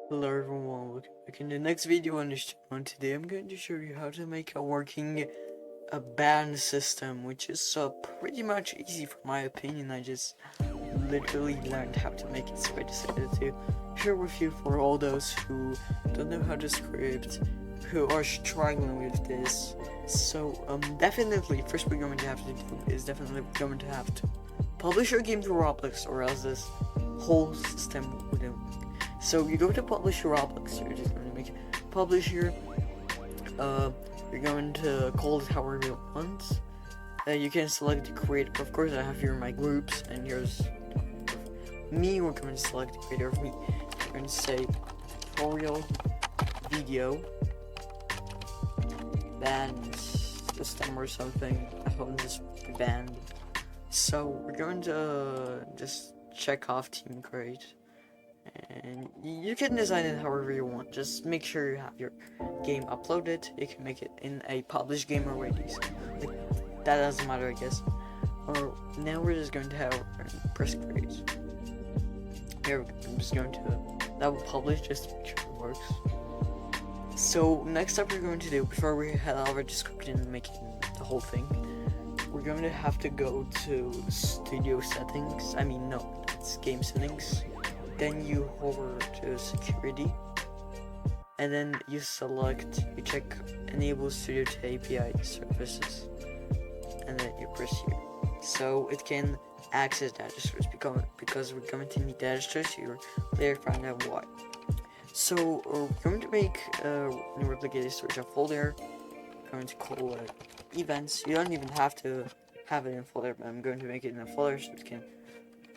Hello everyone, welcome back. In the next video on this channel today, I'm going to show you how to make a working band system, which is pretty much easy from my opinion. I just literally learned how to make it, so I decided to share with you for all those who don't know how to script, who are struggling with this. So definitely, first we're going to have to do is definitely going to have to publish your game to Roblox, or else this whole system wouldn't. So you go to publish your Roblox, so you're just going to make publish here. You're going to call it however you want. You can select the creator. Of course, I have here my groups, and here's me. We're going to select the creator of me. We're going to say tutorial video band system or something. I hope this band. So we're going to just check off team create. And you can design it however you want. Just make sure you have your game uploaded. You can make it in a published game already. So that doesn't matter, I guess. Or now we're just going to have press create. Here I'm just going to that will publish just to make sure it works. So next up we're going to do, before we head over to scripting and making the whole thing, we're going to have to go to studio settings. I mean, no, it's game settings. Then you hover to security, and then you check enable studio to API services, and then you press here. So it can access data stores because we're going to need data stores here. Later find out why. So we're going to make new replicated storage a folder. I'm going to call it events. You don't even have to have it in a folder, but I'm going to make it in a folder so it can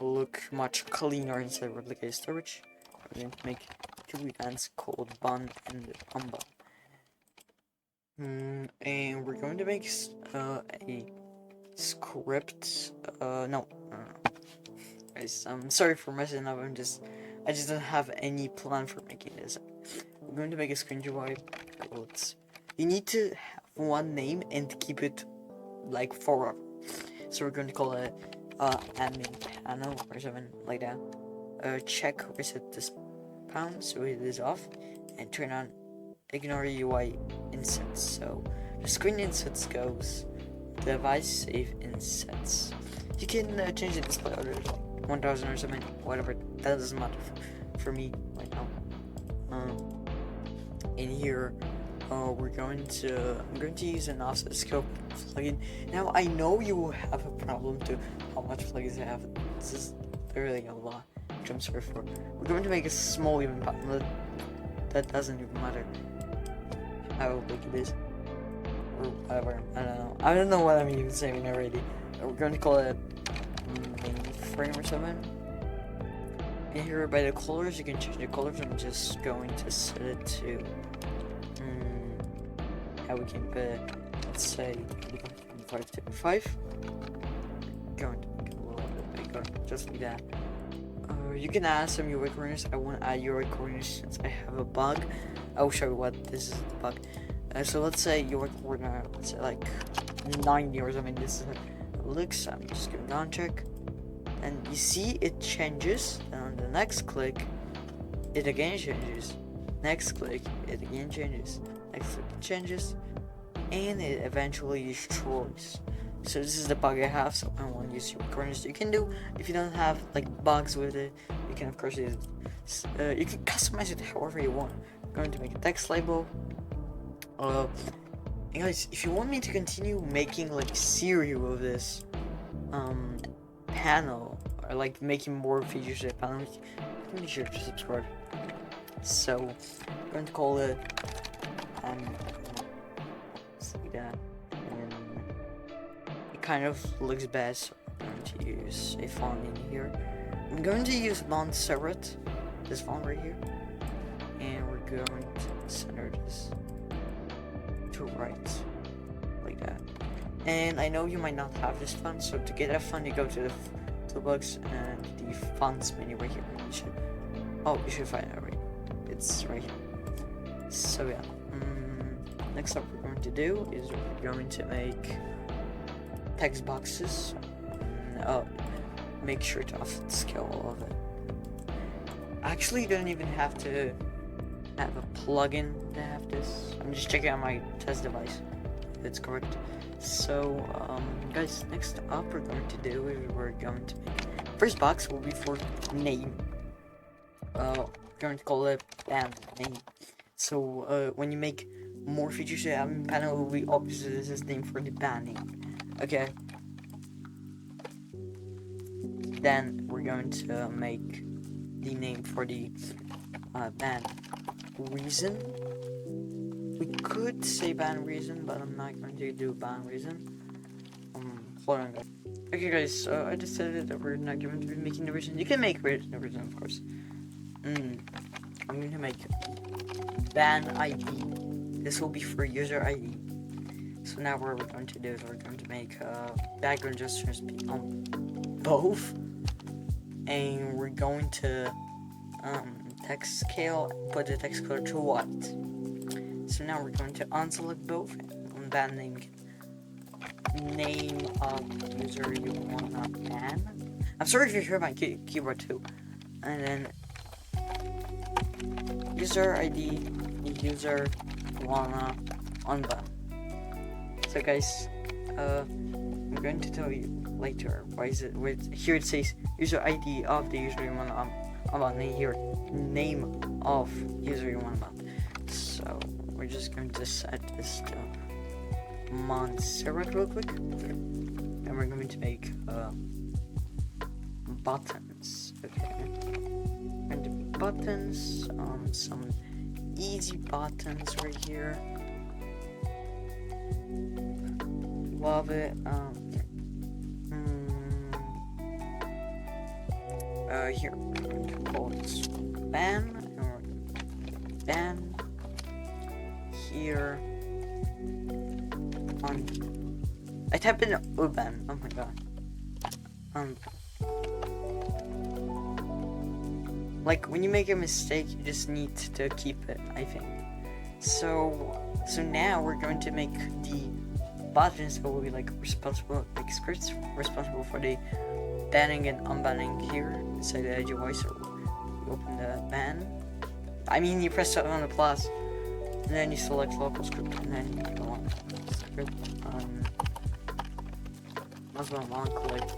look much cleaner instead of replicated storage. I'm going to make two events called bun and umba. And we're going to make a script. No. Guys, I'm sorry for messing up. I just don't have any plan for making this. I'm going to make a screen UI. You need to have one name and keep it like forever. So we're going to call it admin panel or something like that. Check reset this pound so it is off, and turn on ignore UI insets. So the screen insets goes device save insets. You can change the display order to 1000 or something, whatever. That doesn't matter for me right now. In here I'm going to use an offset scope plugin. Now I know you will have a problem to how much plugins I have. This is literally a lot, which I'm sorry for. We're going to make a small even button. That doesn't even matter how big it is or whatever. I don't know what I'm even saying already. We're going to call it mainframe or something. And here by the colors, you can change the colors. I'm just going to set it to how we can put it, let's say 5 to 5. Going to make it a little bit bigger, just like that. You can add some UI corners. I want to add UI corners since I have a bug. I'll show you what this is the bug. So let's say UI corner, let's say like 90 or something. This is how it looks. I'm just going to down check, and you see it changes. And on the next click, it again changes. Next click, it again changes. Next click, it changes, and it eventually destroys. So this is the bug I have, so I want to use your corners. You can do, if you don't have like bugs with it, you can of course use it. You can customize it however you want. I'm going to make a text label. And guys, if you want me to continue making like serial of this panel, or like making more features to the panel, make sure to subscribe. So I'm going to call it like that, and it kind of looks best. I'm going to use a font in here. I'm going to use Montserrat, this font right here, and we're going to center this to right, like that. And I know you might not have this font, so to get that font, you go to the toolbox and the fonts menu right here. You should find it right. It's right here. So yeah. Next up, we're going to do is we're going to make text boxes. Make sure to offset scale all of it. Actually, you don't even have to have a plugin that have this. I'm just checking out my test device. That's correct. So, guys, next up we're going to do is we're going to make first box will be for name. We're going to call it band name. So, when you make more features to admin panel, will be obviously this is name for the band name. Okay. Then we're going to make the name for the band reason. We could say band reason, but I'm not going to do band reason. Hold on, guys. Okay, guys. So I decided that we're not going to be making the reason. You can make reason, of course. I'm going to make band ID. This will be for user ID. So now what we're going to do is we're going to make background gestures be on both, and we're going to text scale, put the text color to white. So now we're going to unselect both on band name of user you wanna ban. I'm sorry if you hear my keyboard too. And then user ID user wanna unban. So guys, I'm going to tell you later why is it here it says user ID of the user you wanna unban, and here name of user you wanna ban. So we're just going to set this to Montserrat real quick, and we're going to make buttons. Okay, and the buttons, some easy buttons right here. Love it. Here we're going to call this ban, or ban. Here on I type in Uban. Oh my god. Like when you make a mistake, you just need to keep it, I think. So now we're going to make the buttons that will be like responsible, like scripts responsible for the banning and unbanning here inside the GUI. So you open the ban. I mean, you press on the plus, and then you select local script, and then you go on script. That's what I want to click.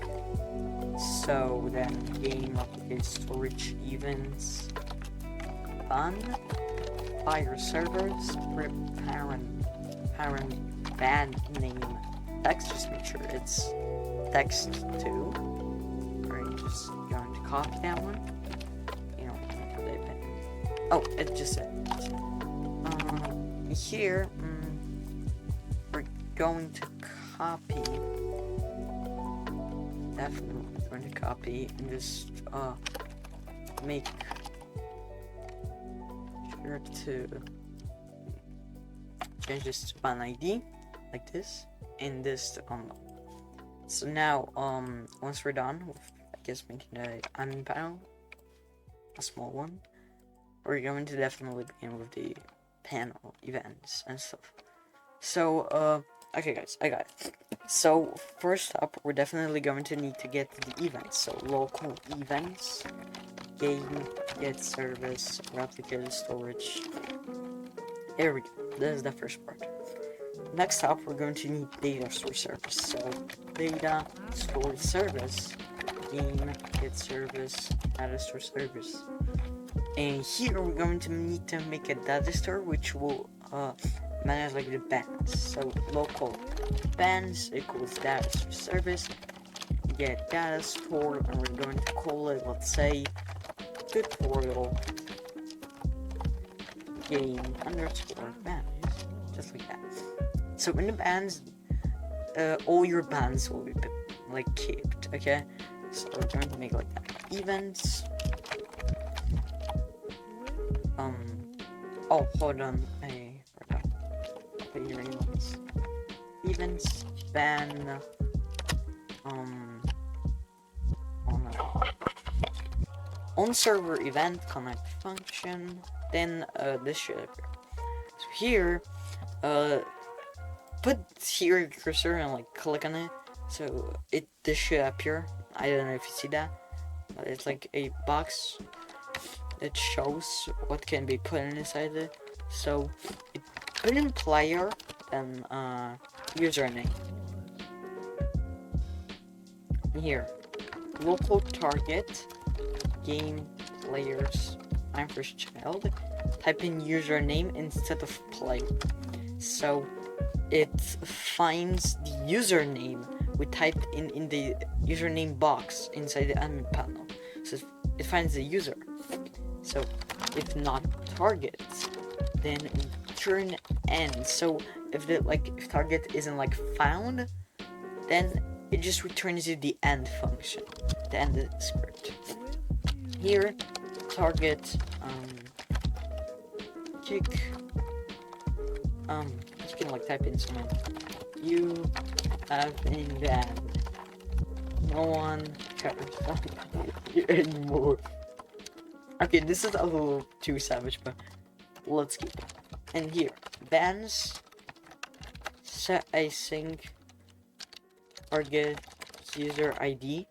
So then game applicates storage events ban fire servers script parent band name text. Just make sure it's text too. We're just going to copy that one. You know, oh, it just said. Here, we're going to copy. Definitely going to copy and just make sure to change this to band ID like this, and this to unlock. So now, once we're done with, I guess, making the admin panel, a small one, we're going to definitely begin with the panel events and stuff. So okay guys, I got it. So first up, we're definitely going to need to get the events. So local events, game, get service, replicated storage. There we go. This is the first part. Next up, we're going to need data store service. So data store service, game, get service, data store service. And here we're going to need to make a data store which will manage like the bands. So local bands equals data store service, get data store, and we're going to call it, let's say, tutorial game underscore bands, just like that. So in the bands, all your bands will be like kept. Okay, so we're going to make like that. Events. Oh, hold on. I forgot. Events ban. On server event connect function. Then this should appear. So here, put here your cursor and like click on it. So this should appear. I don't know if you see that, but it's like a box. that shows what can be put inside it. So put in player and username. Here, local target, game players. I'm first child. Type in username instead of play. So it finds the username we typed in the username box inside the admin panel. So it finds the user. So if not target, then return end. So if if target isn't found, then it just returns you the end function, the end of the script. Here, target kick. You can type in something. You have been banned. No one cares about you anymore. Okay, this is a little too savage, but let's keep it. And here, bans, set async, target user ID.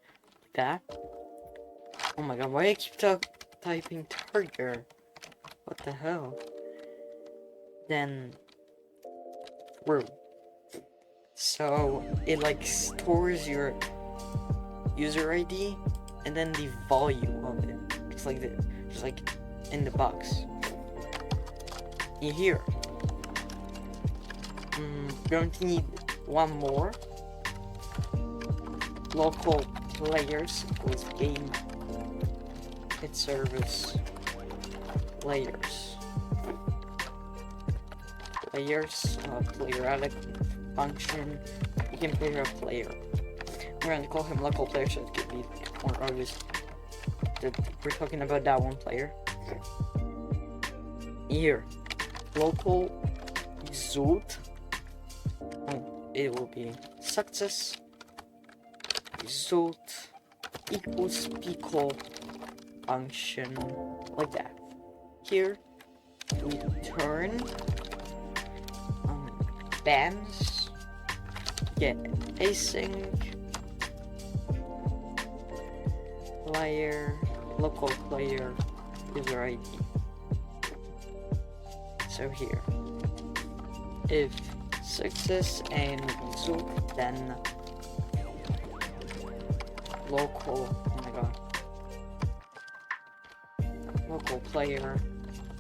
That. Oh my god, why do I keep typing target? What the hell? Then through. So it stores your user ID and then the volume of it, just in the box. And here, we're going to need one more. Local players equals game hit service players. Player function. You can player a player. We're going to call him local player so it could be more obvious that we're talking about that one player. Here, local result. It will be success result equals pickle function, like that. Here, return bans, get async player, local player, user ID. So here, if success and result, then local, oh my god, local player,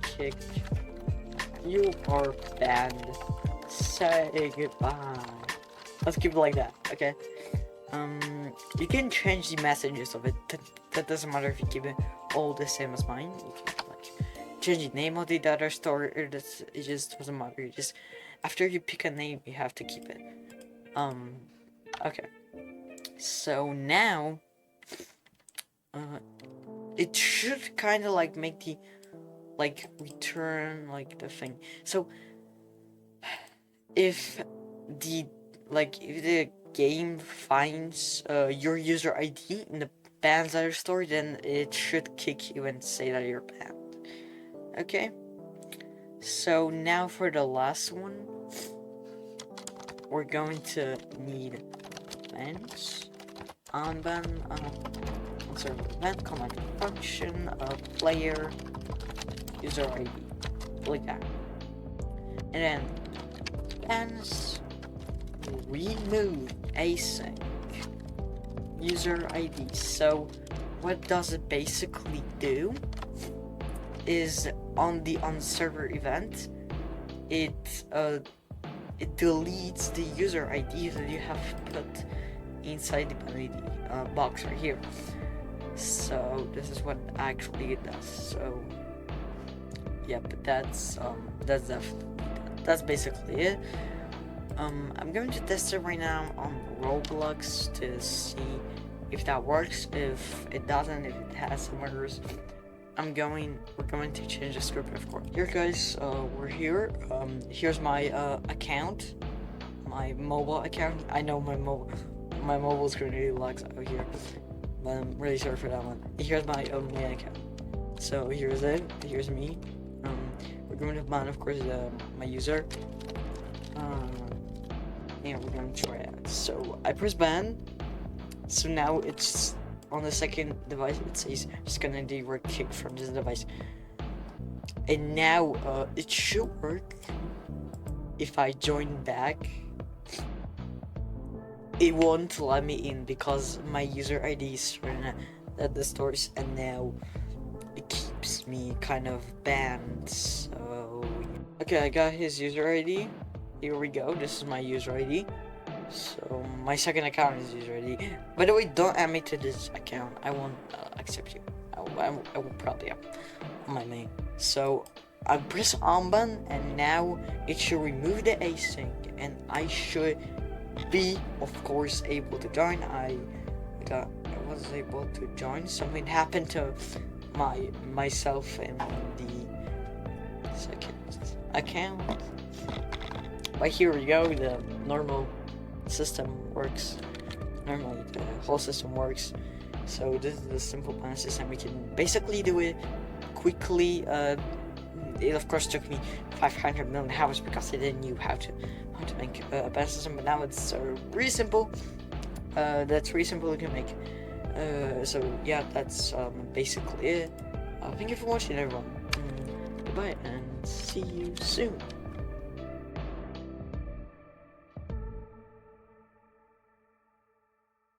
kick, you are banned, say goodbye. Let's keep it like that, okay? You can change the messages of it. That doesn't matter if you keep it all the same as mine. You can change the name of the data store. It just doesn't matter. You just, after you pick a name, you have to keep it. Okay. So now, it should kind of make the, return, the thing. So, if the game finds your user ID in the bans data store, then it should kick you and say that you're banned. Okay? So now for the last one, we're going to need bans, unban, event command function of player user ID, like that. And then bans remove async user ID. So what does it basically do is on the server event, it deletes the user ID that you have put inside the box right here. So this is what actually it does. So yeah, but that's basically it. I'm going to test it right now on Roblox to see if that works. If it doesn't, if it has some errors, we're going to change the script, of course. Here guys, we're here. Here's my account, my mobile account. I know my mobile screen really lags out here, but I'm really sorry for that one. Here's my main account. So here's it. Here's me. We're going to ban, of course, my user. And we're going to try it. So I press ban. So now it's on the second device it says it's gonna do kick from this device. And now it should work. If I join back, it won't let me in because my user ID is stored at the stores, and now it keeps me kind of banned. So okay, I got his user ID. Here we go. This is my user ID. So my second account is user ID. By the way, don't add me to this account. I won't accept you. I will probably up on my main. So I press on button, and now it should remove the async, and I should be, of course, able to join. I was able to join. Something happened to myself and the second account. But here we go. The normal system works. Normally, the whole system works. So this is the simple plan system. We can basically do it quickly. It of course took me 500 million hours because I didn't know how to make a bad system. But now it's really simple. That's really simple to make. So yeah, that's basically it. Thank you for watching, everyone. Goodbye and see you soon.